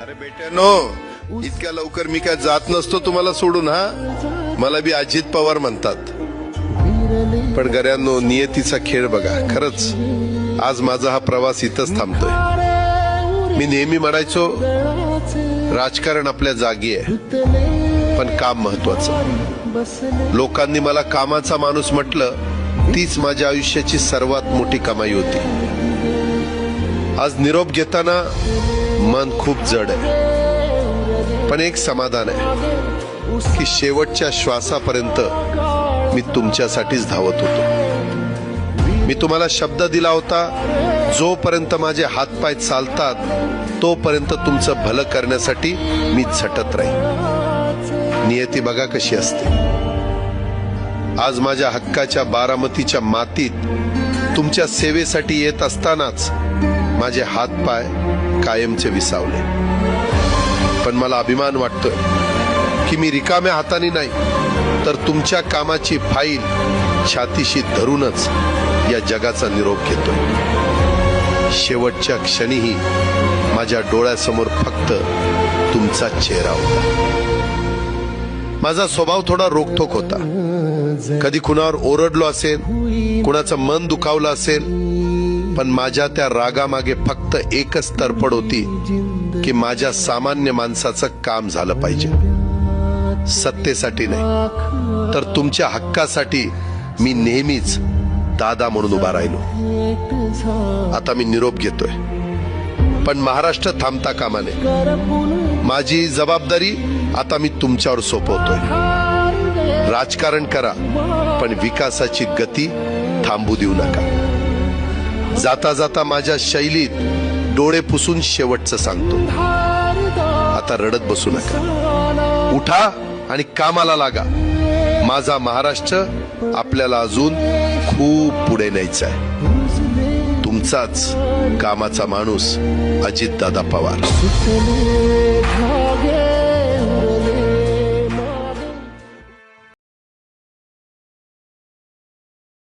अरे बेट्यानो, इतक्या लवकर मी काय जात नसतो तुम्हाला सोडून. हा, मला बी अजित पवार म्हणतात. पण गऱ्यांनो, नियतीचा खेळ बघा. खरंच आज माझा हा प्रवास इथंच थांबतोय. मी नेहमी म्हणायचो राजकारण आपल्या जागी आहे, पण काम महत्वाचं. लोकांनी मला कामाचा माणूस म्हटलं, तीच माझ्या आयुष्याची सर्वात मोठी कमाई होती. आज निरोप घेताना मन खूप जड आहे, पण एक समाधान आहे की शेवटच्या श्वासापर्यंत मी तुमच्यासाठीच धावत होतो. मी तुम्हाला शब्द दिला होता, जोपर्यंत माझे हातपाय चालतात तोपर्यंत तुमचं भलं करण्यासाठी मी झटत राहीन. नियती बघा कशी असते. आज माझ्या हक्काच्या बारामतीच्या मातीत तुमच्या सेवेसाठी येत असतानाच माझे हातपाय कायमचे विसावले. पण मला अभिमान वाटतोय की मी रिकाम्या हाताने नाही, तर तुमच्या कामाची फाईल छातीशी धरूनच या जगाचा निरोप घेतोय. शेवटच्या क्षणीही माझ्या डोळ्यासमोर फक्त तुमचा चेहरा होता. माझा स्वभाव थोडा रोखठोक होता. कधी कुणावर ओरडलो असेल, कुणाचं मन दुखावलं असेल, पण माझ्या त्या रागामागे फक्त एकच तडफड होती की माझ्या सामान्य माणसाचं काम झालं पाहिजे. सत्तेसाठी नाही, तर तुमच्या हक्कासाठी मी नेहमीच दादा म्हणून उभा राहिलो. आता मी निरोप घेतोय, पण महाराष्ट्र थांबता कामा नये. माझी जबाबदारी आता मी तुमच्यावर सोपवतोय. राजकारण करा, पण विकासाची गती थांबू देऊ नका. जाता जाता माझ्या शैलीत डोळे पुसून शेवटचं सांगतो, आता रडत बसू नका. उठा आणि कामाला लागा. माझा महाराष्ट्र आपल्याला अजून खूप पुढे न्यायचा आहे. तुमचाच कामाचा माणूस अजितदादा पवार.